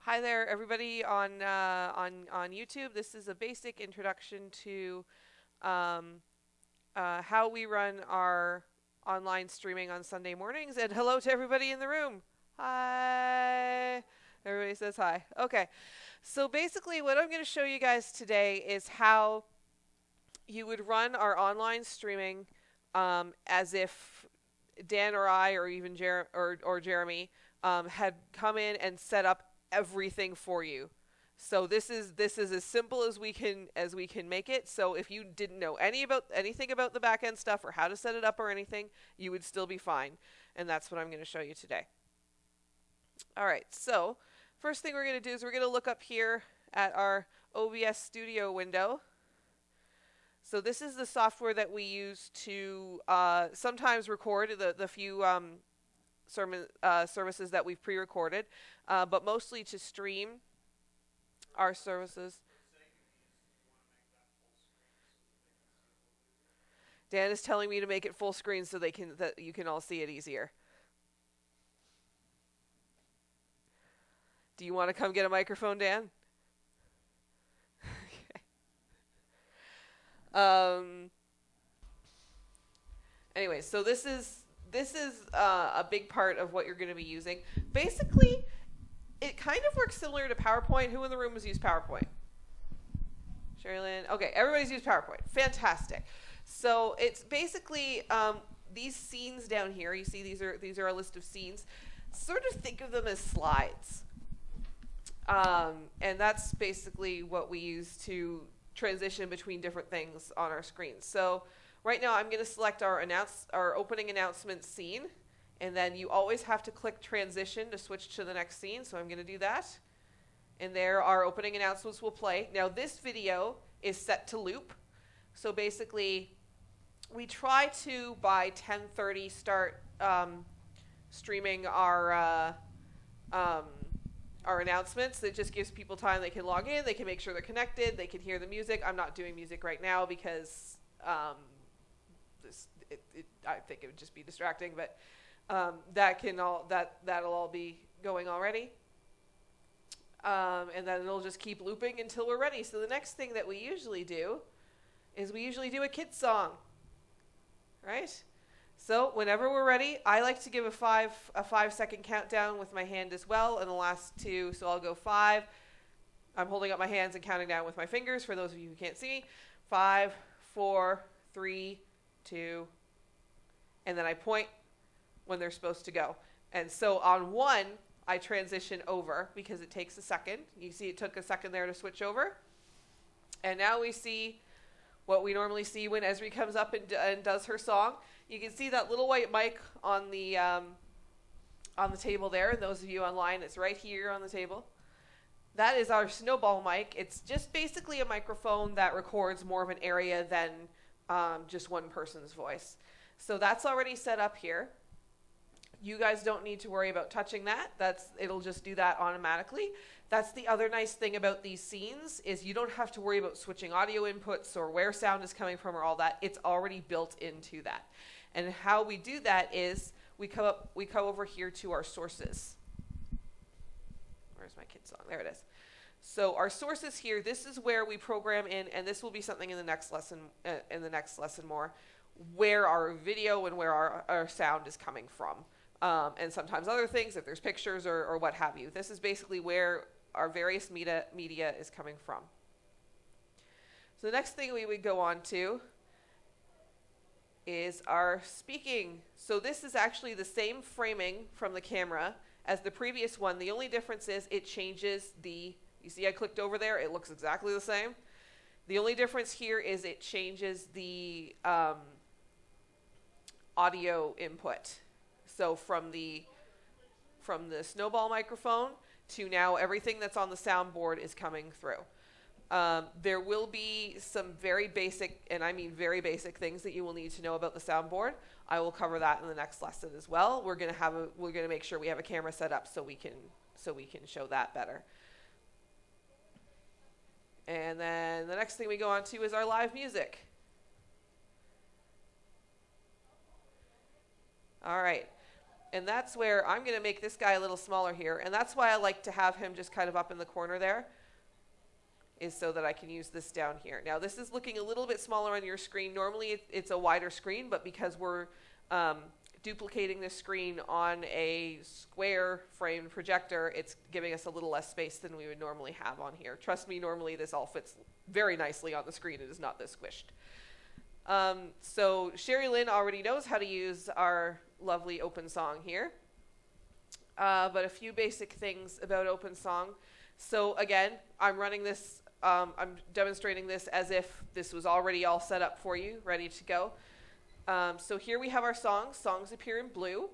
Hi there, everybody on YouTube. This is a basic introduction to um, how we run our online streaming on Sunday mornings. And hello to everybody in the room. Hi. Everybody says hi. Okay. So basically, what I'm going to show you guys today is how you would run our online streaming as if Dan or I or even or Jeremy had come in and set up everything for you. So this is as simple as we can make it. So if you didn't know anything about the back end stuff or how to set it up or anything, you would still be fine. And that's what I'm going to show you today. All right. So first thing we're going to do is we're going to look up here at our OBS Studio window. So this is the software that we use to sometimes record the few services that we've pre-recorded, but mostly to stream our services. Dan is telling me to make it full screen so that you can all see it easier. Do you want to come get a microphone, Dan? Anyway, so this is a big part of what you're going to be using. Basically, it kind of works similar to PowerPoint. Who in the room has used PowerPoint? Sherilyn. Okay, everybody's used PowerPoint. Fantastic. So it's basically these scenes down here. You see, these are a list of scenes. Sort of think of them as slides, and that's basically what we use to transition between different things on our screen. So right now I'm going to select our opening announcement scene, and then you always have to click transition to switch to the next scene. So I'm going to do that. And there our opening announcements will play. Now this video is set to loop. So basically we try to by 10:30 start streaming our announcements. That just gives people time. They can log in, they can make sure they're connected, they can hear the music. I'm not doing music right now because I think it would just be distracting, but that'll all be going already. And then it'll just keep looping until we're ready. So the next thing that we usually do is we usually do a kid song, right? So whenever we're ready, I like to give a 5-second countdown with my hand as well, and the last two. So I'll go 5. I'm holding up my hands and counting down with my fingers for those of you who can't see me. 5, 4, 3, 2, and then I point when they're supposed to go. And so on 1, I transition over because it takes a second. You see it took a second there to switch over. And now we see what we normally see when Esri comes up and does her song. You can see that little white mic on the table there. And those of you online, it's right here on the table. That is our snowball mic. It's just basically a microphone that records more of an area than just one person's voice. So that's already set up here. You guys don't need to worry about touching that. It'll just do that automatically. That's the other nice thing about these scenes is you don't have to worry about switching audio inputs or where sound is coming from or all that. It's already built into that. And how we do that is we come over here to our sources. Where's my kid song? There it is. So our sources here, this is where we program in, and this will be something in the next lesson more, where our video and where our sound is coming from. And sometimes other things, if there's pictures or what have you. This is basically where our various media is coming from. So the next thing we would go on to is our speaking. So this is actually the same framing from the camera as the previous one. The only difference is it changes you see I clicked over there, it looks exactly the same. The only difference here is it changes the audio input. So from the snowball microphone to now everything that's on the soundboard is coming through. There will be some very basic, and I mean very basic things that you will need to know about the soundboard. I will cover that in the next lesson as well. We're gonna make sure we have a camera set up so we can show that better. And then the next thing we go on to is our live music. All right. And that's where I'm going to make this guy a little smaller here. And that's why I like to have him just kind of up in the corner there, is so that I can use this down here. Now, this is looking a little bit smaller on your screen. Normally, it's a wider screen, but because we're duplicating this screen on a square framed projector, it's giving us a little less space than we would normally have on here. Trust me, normally this all fits very nicely on the screen. It is not this squished. So Sherry Lynn already knows how to use our lovely OpenSong here. But a few basic things about OpenSong. So again, I'm running this, I'm demonstrating this as if this was already all set up for you, ready to go. So here we have our songs. Songs appear in blue.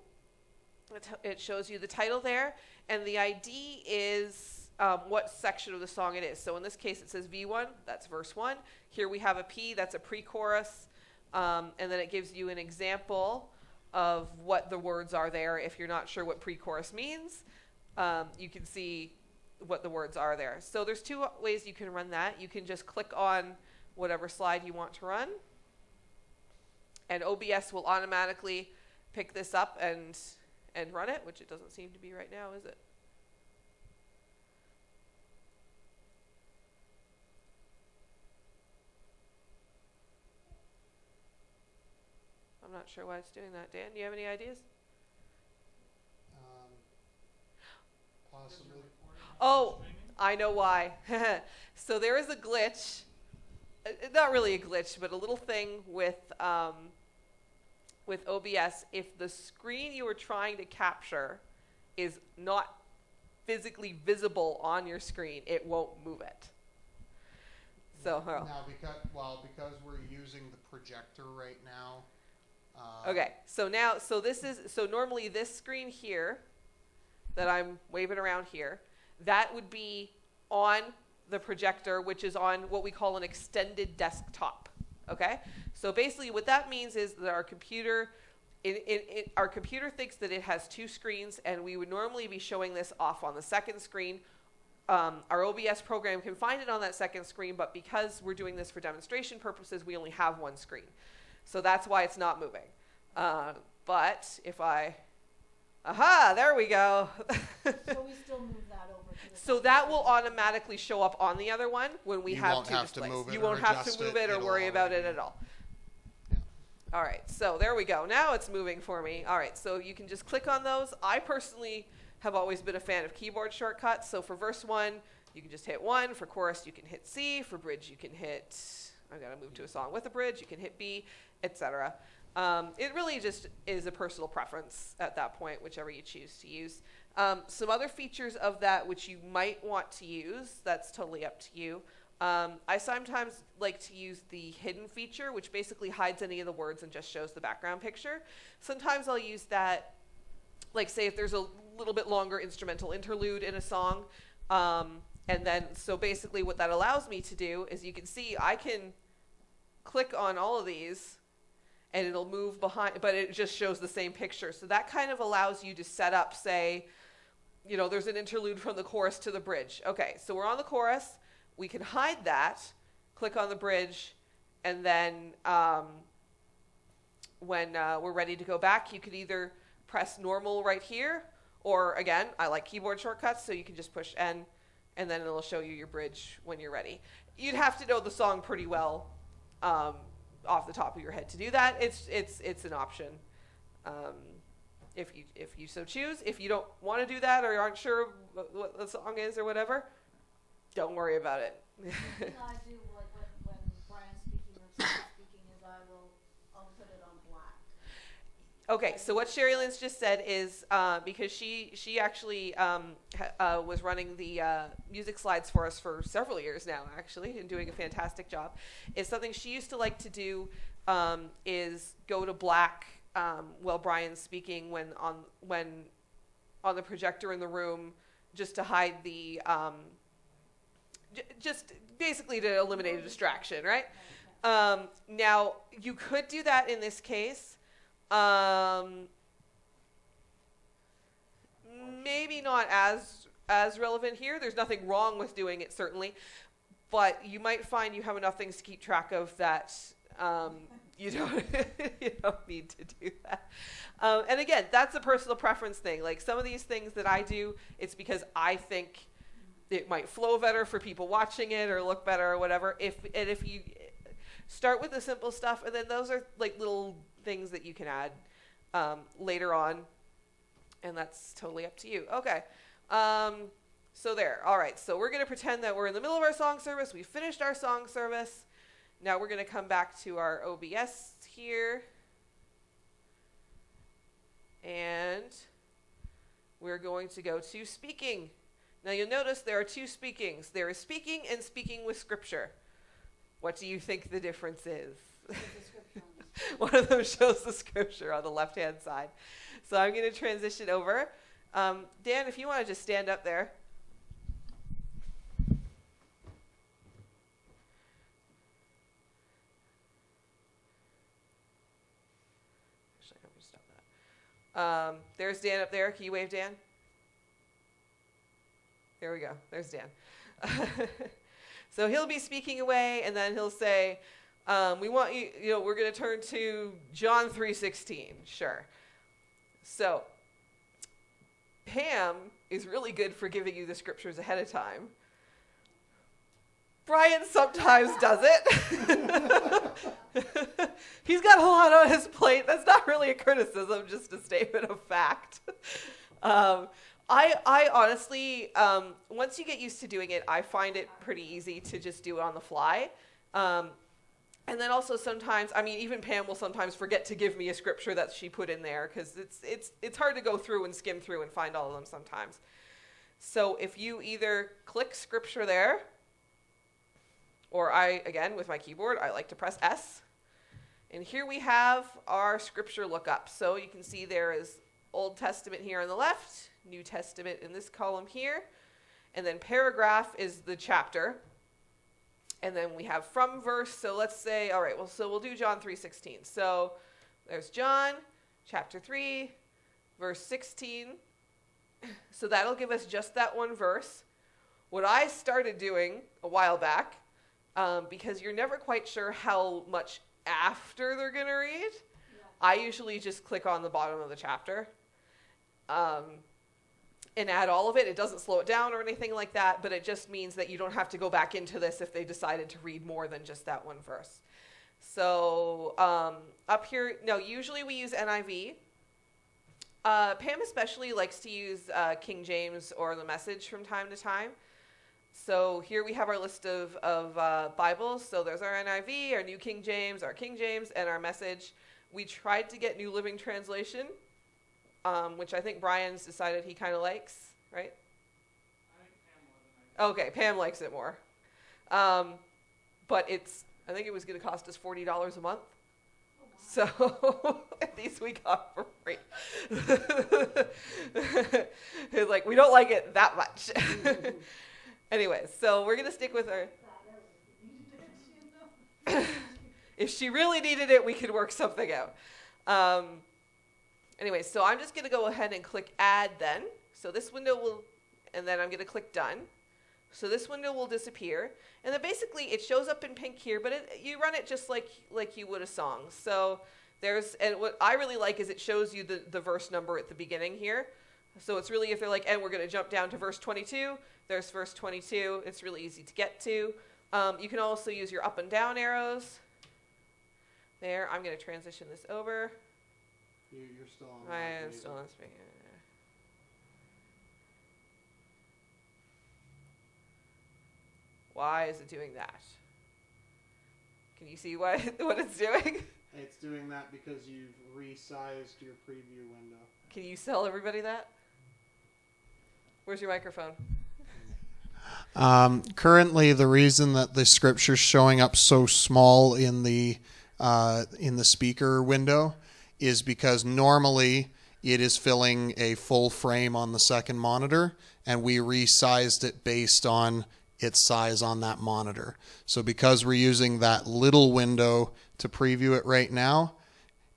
It shows you the title there, and the ID is what section of the song it is. So in this case, it says V1, that's verse 1. Here we have a P, that's a pre-chorus, and then it gives you an example of what the words are there. If you're not sure what pre-chorus means, you can see what the words are there. So there's two ways you can run that. You can just click on whatever slide you want to run, and OBS will automatically pick this up and run it, which it doesn't seem to be right now, is it? I'm not sure why it's doing that. Dan, do you have any ideas? Possibly. Oh, I know why. So there is a glitch. Not really a glitch, but a little thing with OBS. If the screen you are trying to capture is not physically visible on your screen, it won't move it. So now because we're using the projector right now. Okay, so normally this screen here that I'm waving around here, that would be on the projector, which is on what we call an extended desktop. Okay, so basically what that means is that our computer, our computer thinks that it has two screens, and we would normally be showing this off on the second screen. Our OBS program can find it on that second screen, but because we're doing this for demonstration purposes, we only have one screen. So that's why it's not moving. But if there we go. So we still move that over to the So that will automatically show up on the other one when we have two displays. You won't have to move it or worry about it at all. Yeah. All right, so there we go. Now it's moving for me. All right, so you can just click on those. I personally have always been a fan of keyboard shortcuts. So for verse 1, you can just hit 1. For chorus, you can hit C. For bridge, you can hit, I've got to move to a song with a bridge. You can hit B, etc. It really just is a personal preference at that point, whichever you choose to use. Some other features of that which you might want to use, that's totally up to you. I sometimes like to use the hidden feature, which basically hides any of the words and just shows the background picture. Sometimes I'll use that, like say if there's a little bit longer instrumental interlude in a song. And then, so basically what that allows me to do is you can see I can click on all of these and it'll move behind, but it just shows the same picture. So that kind of allows you to set up, say, you know, there's an interlude from the chorus to the bridge. Okay, so we're on the chorus. We can hide that, click on the bridge, and then when we're ready to go back, you could either press normal right here, or again, I like keyboard shortcuts, so you can just push N, and then it'll show you your bridge when you're ready. You'd have to know the song pretty well off the top of your head to do that. It's an option if you so choose. If you don't want to do that or aren't sure what the song is or whatever, don't worry about it. The thing I do, like when Brian's speaking or someone's speaking, is I'll put it on black. Okay, so what Sherry Lynn's just said is because she actually was running the music slides for us for several years now, actually, and doing a fantastic job. Is something she used to like to do is go to black while Brian's speaking when on the projector in the room, just to hide the just basically to eliminate a distraction, right? Now you could do that in this case. Maybe not as relevant here. There's nothing wrong with doing it, certainly, but you might find you have enough things to keep track of that you don't you don't need to do that. And again, that's a personal preference thing. Like some of these things that I do, it's because I think it might flow better for people watching it or look better or whatever. If you start with the simple stuff, and then those are like little things that you can add later on, and that's totally up to you. Okay. So there. All right. So we're going to pretend that we're in the middle of our song service. We finished our song service. Now we're going to come back to our OBS here. And we're going to go to speaking. Now you'll notice there are two speakings. There is speaking and speaking with scripture. What do you think the difference is? One of them shows the scripture on the left-hand side. So I'm going to transition over. Dan, if you want to just stand up there. Actually, I'm going to stop that. There's Dan up there. Can you wave, Dan? There we go. There's Dan. So he'll be speaking away, and then he'll say, we want you, we're going to turn to John 3:16. Sure. So Pam is really good for giving you the scriptures ahead of time. Brian sometimes does it. He's got a lot on his plate. That's not really a criticism, just a statement of fact. I honestly, once you get used to doing it, I find it pretty easy to just do it on the fly. And then also sometimes, even Pam will sometimes forget to give me a scripture that she put in there because it's hard to go through and skim through and find all of them sometimes. So if you either click scripture there, or again, with my keyboard, I like to press S. And here we have our scripture lookup. So you can see there is Old Testament here on the left, New Testament in this column here, and then paragraph is the chapter. And then we have from verse. So let's say, all right, so we'll do John 3:16. So there's John chapter 3, verse 16. So that'll give us just that one verse. What I started doing a while back, because you're never quite sure how much after they're going to read, I usually just click on the bottom of the chapter and add all of it. It doesn't slow it down or anything like that, but it just means that you don't have to go back into this if they decided to read more than just that one verse. So up here, no, usually we use NIV. Pam especially likes to use King James or the Message from time to time. So here we have our list of Bibles. So there's our NIV, our New King James, and our Message. We tried to get New Living Translation, which I think Brian's decided he kind of likes, right? I think Pam more than I do. Okay, Pam likes it more. But I think it was going to cost us $40 a month. So at least we got for free. It's like, we don't like it that much. Anyway, so we're going to stick with our... If she really needed it, we could work something out. Anyway, so I'm just going to go ahead and click Add then. So this window will... And then I'm going to click Done. So this window will disappear. And then basically it shows up in pink here, but you run it just like you would a song. So and what I really like is it shows you the verse number at the beginning here. So it's really, if they're like, and we're going to jump down to verse 22, there's verse 22. It's really easy to get to. You can also use your up and down arrows. There, I'm going to transition this over. You're still on. I am still on speaker. Why is it doing that? Can you see what it's doing? It's doing that because you've resized your preview window. Can you tell everybody that? Where's your microphone? Currently, the reason that the scripture's showing up so small in the speaker window is because normally it is filling a full frame on the second monitor, and we resized it based on its size on that monitor. So because we're using that little window to preview it right now,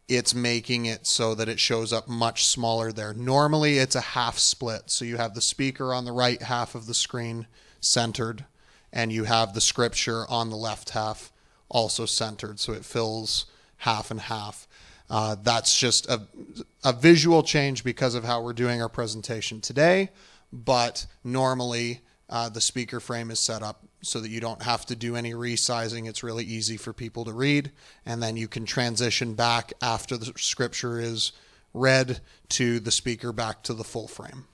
it's making it so that it shows up much smaller there. Normally it's a half split. So you have the speaker on the right half of the screen centered, and you have the scripture on the left half also centered. So it fills half and half. That's just a visual change because of how we're doing our presentation today. But normally the speaker frame is set up so that you don't have to do any resizing. It's really easy for people to read. And then you can transition back after the scripture is read to the speaker back to the full frame.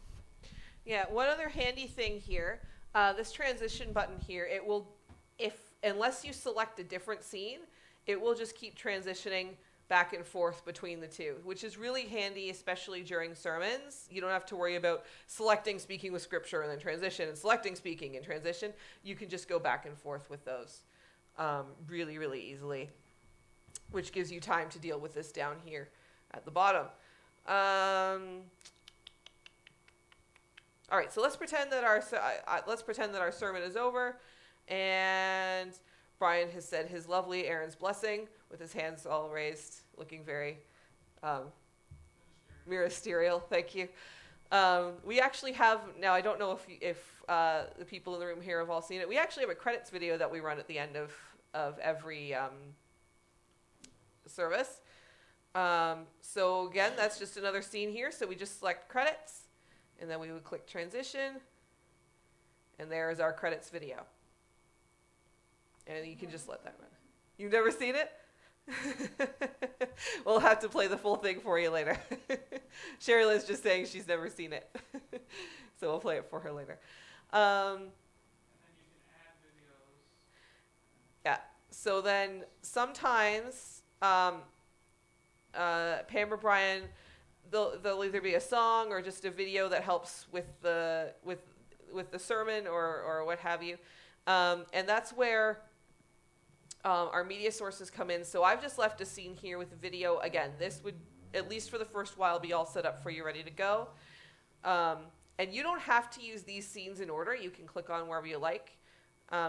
Yeah, one other handy thing here, this transition button here, it will, unless you select a different scene, it will just keep transitioning back and forth between the two, which is really handy, especially during sermons. You don't have to worry about selecting speaking with scripture and then transition and selecting speaking and transition. You can just go back and forth with those really, really easily, which gives you time to deal with this down here at the bottom. All right, so let's pretend that our sermon is over, and Brian has said his lovely Aaron's blessing with his hands all raised, looking very ministerial. Thank you. We actually have, now I don't know if the people in the room here have all seen it. We actually have a credits video that we run at the end of every service. So again, that's just another scene here. So we just select credits, and then we would click transition, and there's our credits video. And you can just let that run. You've never seen it? We'll have to play the full thing for you later. Cheryl is just saying she's never seen it. So we'll play it for her later. And then you can add videos. Yeah. So then sometimes Pam or Brian, they'll either be a song or just a video that helps with the sermon or what have you. And that's where our media sources come in. So I've just left a scene here with a video. Again, this would, at least for the first while, be all set up for you, ready to go. And you don't have to use these scenes in order. You can click on wherever you like.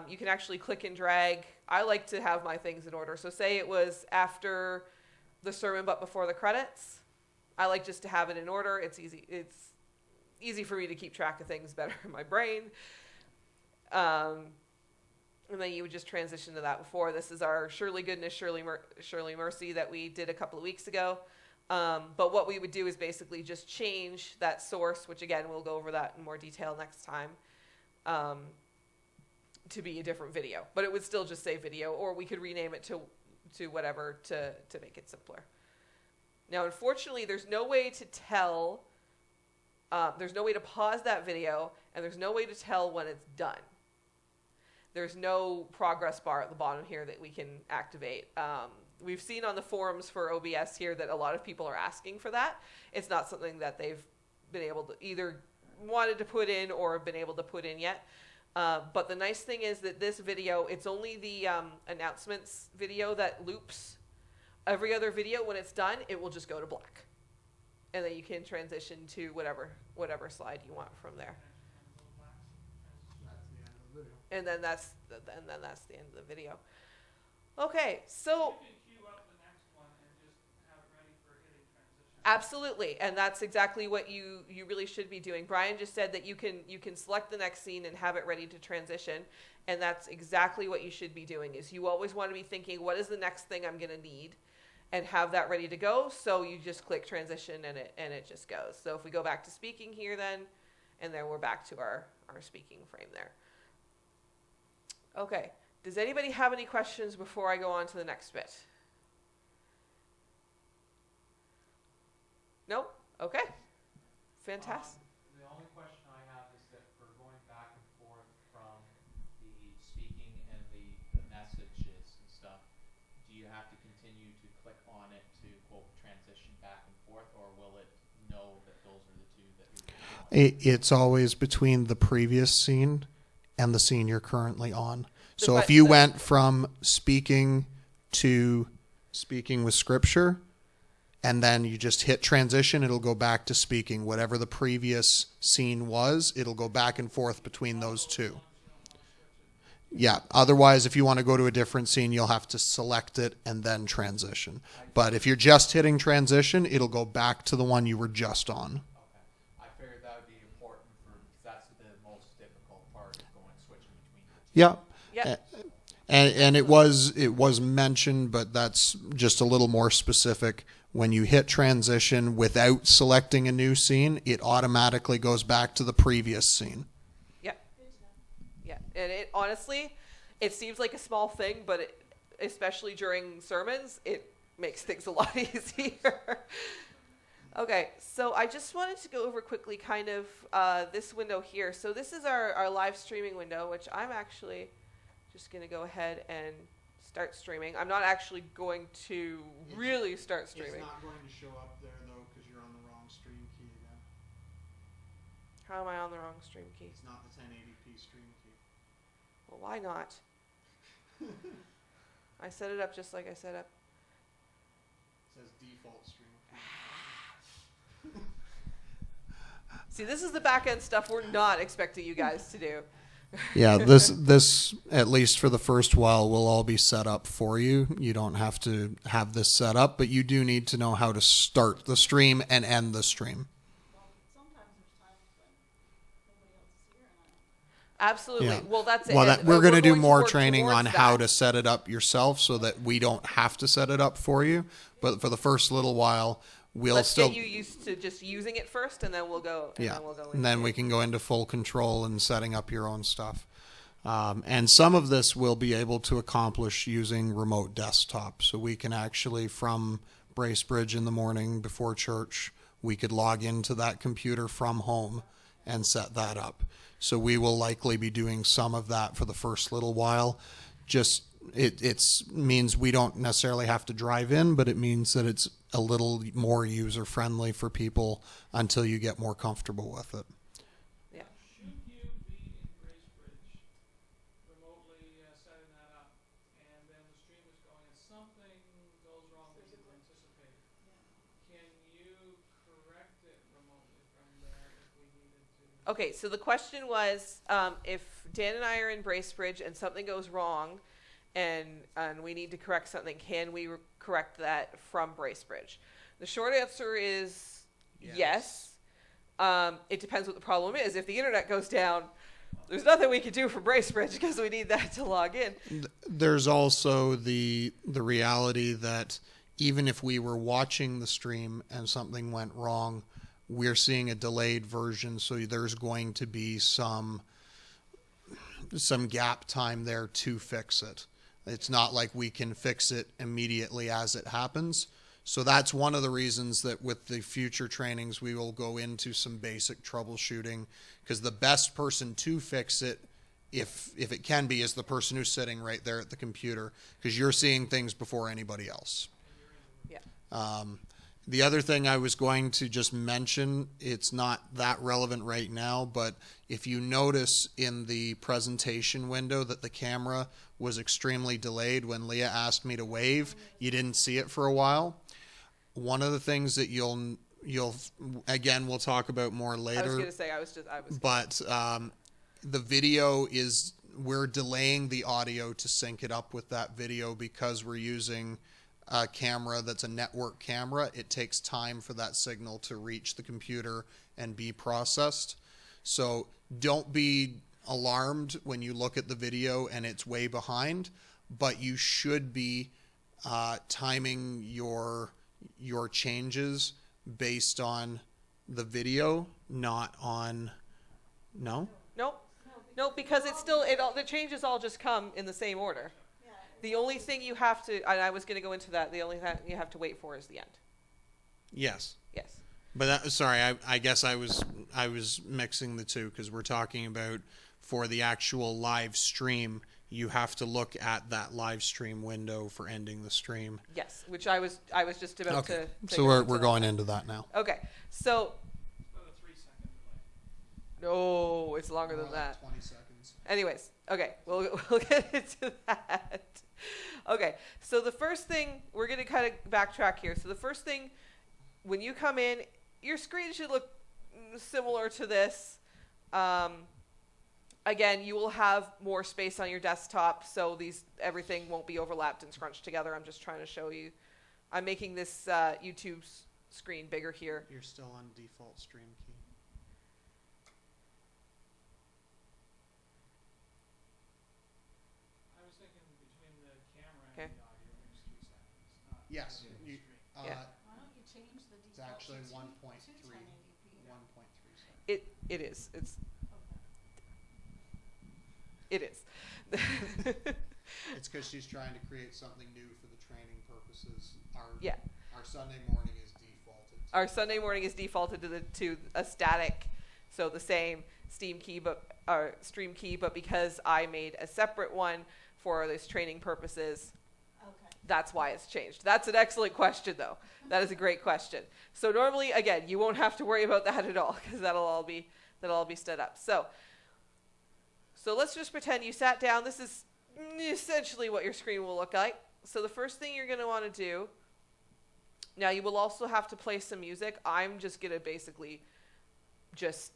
You can actually click and drag. I like to have my things in order. So say it was after the sermon but before the credits. I like just to have it in order. It's easy for me to keep track of things better in my brain. And then you would just transition to that before. This is our Surely Goodness, Surely Mercy that we did a couple of weeks ago. But what we would do is basically just change that source, which again, we'll go over that in more detail next time, to be a different video. But it would still just say video, or we could rename it to whatever to make it simpler. Now, unfortunately, there's no way to tell, there's no way to pause that video, and there's no way to tell when it's done. There's no progress bar at the bottom here that we can activate. We've seen on the forums for OBS here that a lot of people are asking for that. It's not something that they've been able to either wanted to put in or been able to put in yet. But the nice thing is that this video, it's only the announcements video that loops. Every other video, when it's done, it will just go to black. And then you can transition to whatever slide you want from there. And then that's the end of the video. Okay, so You can queue up the next one and just have it ready for hitting transition. absolutely, and that's exactly what you really should be doing. Brian just said that you can select the next scene and have it ready to transition, and that's exactly what you should be doing. Is you always want to be thinking, what is the next thing I'm going to need, and have that ready to go. So you just click transition and it just goes. So if we go back to speaking here, then we're back to our speaking frame there. Okay, does anybody have any questions before I go on to the next bit? No? Okay. Fantastic. The only question I have is that for going back and forth from the speaking and the messages and stuff, do you have to continue to click on it to, quote, transition back and forth, or will it know that those are the two that you're doing? It's always between the previous scene and the scene you're currently on. So if you went from speaking to speaking with scripture, and then you just hit transition, it'll go back to speaking. Whatever the previous scene was, it'll go back and forth between those two. Yeah. Otherwise, if you want to go to a different scene, you'll have to select it and then transition. But if you're just hitting transition, it'll go back to the one you were just on. Okay. I figured that would be important because that's the most difficult part, switching between. Yeah. Yeah. And it was mentioned, but that's just a little more specific. When you hit transition without selecting a new scene, it automatically goes back to the previous scene. Yeah. Yeah. And it honestly, it seems like a small thing, but especially during sermons, it makes things a lot easier. Okay, so I just wanted to go over quickly kind of this window here. So this is our live streaming window, which I'm actually just going to go ahead and start streaming. I'm not actually going to really start streaming. It's not going to show up there, though, because you're on the wrong stream key again. How am I on the wrong stream key? It's not the 1080p stream key. Well, why not? I set it up just like I set up. It says default stream key. See, this is the back end stuff we're not expecting you guys to do. Yeah, this at least for the first while will all be set up for you. You don't have to have this set up, but you do need to know how to start the stream and end the stream. Well, sometimes there's times when nobody else is here and Absolutely. Yeah. Well, that's it. Well, And, we're going to do more work training on towards how that. to set it up yourself so that we don't have to set it up for you. But for the first little while, we'll Let's still get you used to just using it first, and then we'll go. And yeah, then we'll go and then into we it. can go into full control and setting up your own stuff. And some of this we'll be able to accomplish using remote desktop. So we can actually, from Bracebridge in the morning before church, we could log into that computer from home and set that up. So we will likely be doing some of that for the first little while. Just it means we don't necessarily have to drive in, but it means that it's a little more user friendly for people until you get more comfortable with it. Yeah. Should you be in Bracebridge remotely setting that up, and then the stream is going and something goes wrong that you anticipate, can you correct it remotely from there if we needed to? Okay, so the question was, if Dan and I are in Bracebridge and something goes wrong, and we need to correct something, can we correct that from Bracebridge? The short answer is yes. It depends what the problem is. If the internet goes down, there's nothing we can do from Bracebridge because we need that to log in. There's also the reality that even if we were watching the stream and something went wrong, we're seeing a delayed version, so there's going to be some gap time there to fix it. It's not like we can fix it immediately as it happens. So that's one of the reasons that with the future trainings, we will go into some basic troubleshooting, because the best person to fix it, if it can be, is the person who's sitting right there at the computer, because you're seeing things before anybody else. Yeah. The other thing I was going to just mention, it's not that relevant right now, but if you notice in the presentation window that the camera was extremely delayed when Leah asked me to wave, you didn't see it for a while. One of the things that you'll again, we'll talk about more later. I was going to say, But the video is, we're delaying the audio to sync it up with that video because we're using a camera that's a network camera. It takes time for that signal to reach the computer and be processed. So don't be alarmed when you look at the video and it's way behind, but you should be timing your changes based on the video, not on Nope, because it's still the changes all just come in the same order. yeah. The only thing you have to, and I was going to go into that, the only thing you have to wait for is the end. Yes. Yes. But I guess I was mixing the two, because we're talking about for the actual live stream, you have to look at that live stream window for ending the stream. Yes, which I was just about Okay. to So go we're into that. going into that now. Okay, so It's about a 3-second delay. no, it's longer than that. 20 seconds. Anyways, okay, we'll get into that. Okay, so the first thing, we're going to kind of backtrack here. So the first thing, when you come in, your screen should look similar to this. Again, you will have more space on your desktop, so everything won't be overlapped and scrunched together. I'm just trying to show you. I'm making this YouTube screen bigger here. You're still on default stream key. I was thinking Yes. Yeah. Why don't you change the It's default actually to 1.3. 1080p? 1.37. It is. Okay. It is. It's because she's trying to create something new for the training purposes. Yeah. Our Sunday morning is defaulted. Our Sunday morning is defaulted to a static, so the same stream key, but because I made a separate one for this training purposes, Okay. that's why it's changed. That's an excellent question, though. That is a great question. So normally, again, you won't have to worry about that at all because that'll all be stood up. So let's just pretend you sat down. This is essentially what your screen will look like. So the first thing you're going to want to do, now you will also have to play some music. I'm just going to basically just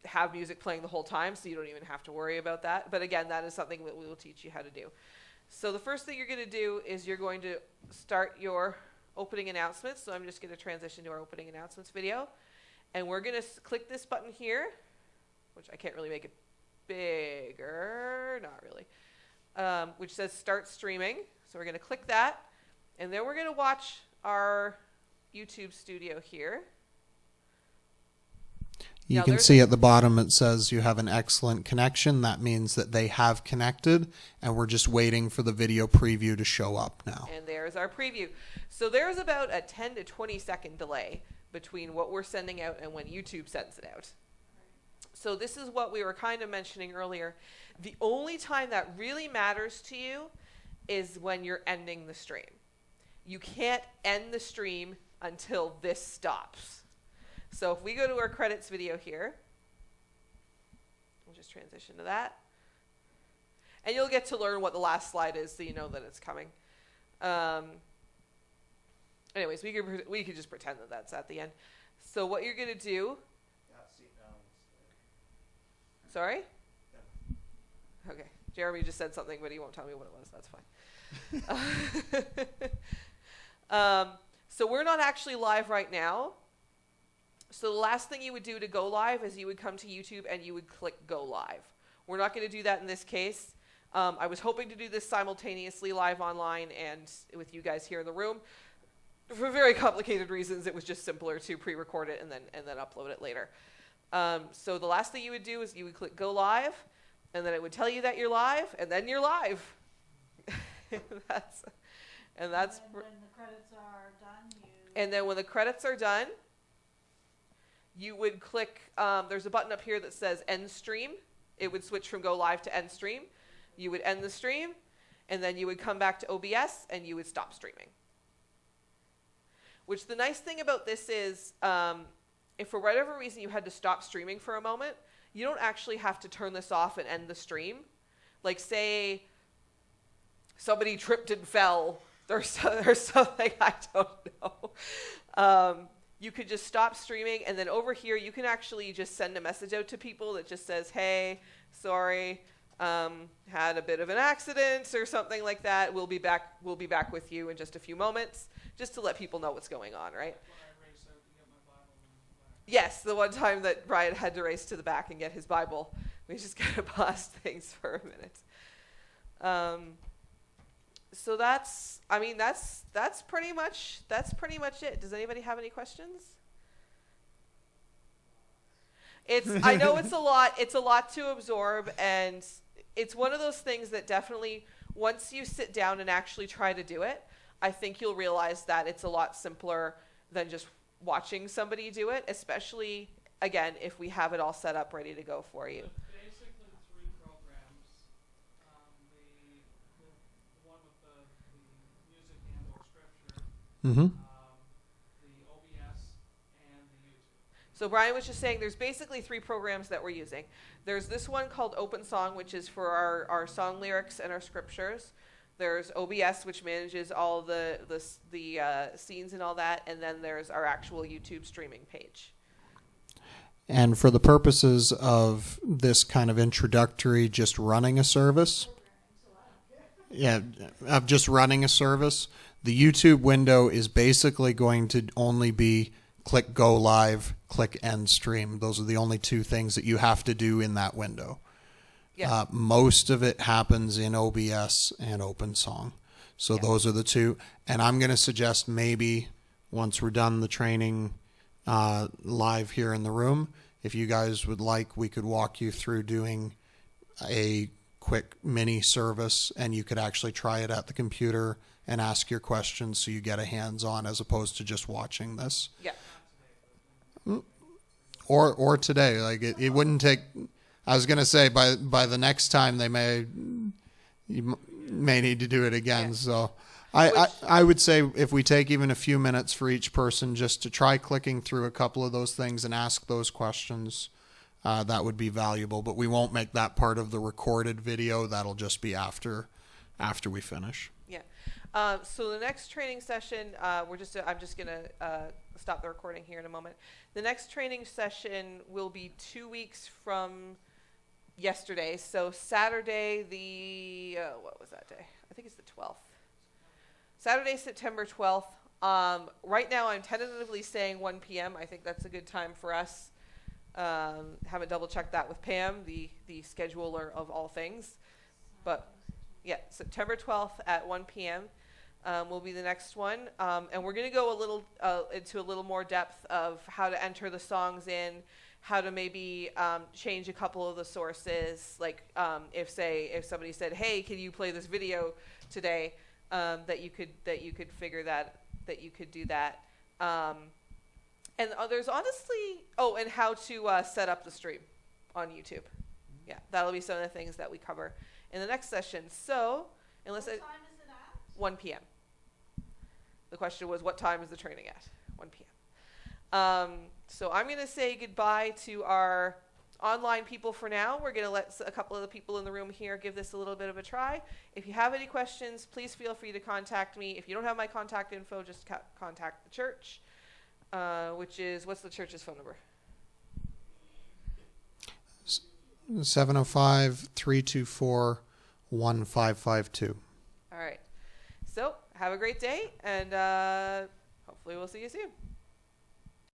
have music playing the whole time, so you don't even have to worry about that. But again, that is something that we will teach you how to do. So the first thing you're going to do is you're going to start your opening announcements. So I'm just going to transition to our opening announcements video. And we're going to click this button here, which I can't really make it bigger, not really, which says start streaming. So we're going to click that, and then we're going to watch our YouTube studio here. You Now can there's see at the bottom it says you have an excellent connection. That means that they have connected, and we're just waiting for the video preview to show up now. And there's our preview. So there's about a 10 to 20 second delay between what we're sending out and when YouTube sends it out. So this is what we were kind of mentioning earlier. The only time that really matters to you is when you're ending the stream. You can't end the stream until this stops. So if we go to our credits video here, we'll just transition to that. And you'll get to learn what the last slide is so you know that it's coming. Anyways, we could just pretend that that's at the end. So what you're going to do... Sorry? Okay. Jeremy just said something, but he won't tell me what it was. That's fine. So we're not actually live right now. So the last thing you would do to go live is you would come to YouTube and you would click go live. We're not going to do that in this case. I was hoping to do this simultaneously live online and with you guys here in the room. For very complicated reasons, it was just simpler to pre-record it and then upload it later. So the last thing you would do is you would click go live, and then it would tell you that you're live, and then you're live. that's And when the credits are done, And then when the credits are done, you would click, there's a button up here that says end stream. It would switch from go live to end stream. You would end the stream, and then you would come back to OBS, and you would stop streaming. Which the nice thing about this is, if for whatever reason you had to stop streaming for a moment, you don't actually have to turn this off and end the stream. Like say somebody tripped and fell or something, I don't know. You could just stop streaming, and then over here you can actually just send a message out to people that just says, hey, sorry, had a bit of an accident or something like that. We'll be back with you in just a few moments, just to let people know what's going on, right? Yes, the one time that Brian had to race to the back and get his Bible. We just gotta pause things for a minute. So that's pretty much it. Does anybody have any questions? I know it's a lot to absorb, and it's one of those things that definitely once you sit down and actually try to do it, I think you'll realize that it's a lot simpler than just watching somebody do it, especially, again, if we have it all set up ready to go for you. Basically, 3 programs. The one with the music and or scripture, Mm-hmm. the OBS, and the YouTube. So Brian was just saying there's basically 3 programs that we're using. There's this one called Open Song, which is for our song lyrics and our scriptures. There's OBS, which manages all the scenes and all that, and then there's our actual YouTube streaming page. And for the purposes of this kind of introductory, just running a service, of just running a service, the YouTube window is basically going to only be click go live, click end stream. Those are the only 2 things that you have to do in that window. Yeah. Most of it happens in OBS and OpenSong. So Yeah. those are the two. And I'm going to suggest maybe once we're done the training live here in the room, if you guys would like, we could walk you through doing a quick mini service, and you could actually try it at the computer and ask your questions so you get a hands-on as opposed to just watching this. Yeah. Or today, like it wouldn't take. I was gonna say by the next time you may need to do it again. Yeah. So I would say if we take even a few minutes for each person just to try clicking through a couple of those things and ask those questions, that would be valuable. But we won't make that part of the recorded video. That'll just be after we finish. Yeah. So the next training session, I'm just gonna stop the recording here in a moment. The next training session will be 2 weeks from yesterday. So Saturday, what was that day? I think it's the 12th. Saturday, September 12th. Right now, I'm tentatively saying 1 p.m. I think that's a good time for us. Haven't double checked that with Pam, the scheduler of all things. But yeah, September 12th at 1 p.m. Will be the next one. And we're going to go into a little more depth of how to enter the songs in, how to maybe change a couple of the sources. Like if somebody said, "Hey, can you play this video today?" That you could figure that you could do that. And there's honestly, and how to set up the stream on YouTube. Yeah, that'll be some of the things that we cover in the next session. So, What time is it at? 1 p.m. The question was, what time is the training at? 1 p.m. So I'm going to say goodbye to our online people for now. We're going to let a couple of the people in the room here give this a little bit of a try. If you have any questions, please feel free to contact me. If you don't have my contact info, just contact the church, what's the church's phone number? 705-324-1552. All right. So have a great day, and hopefully we'll see you soon.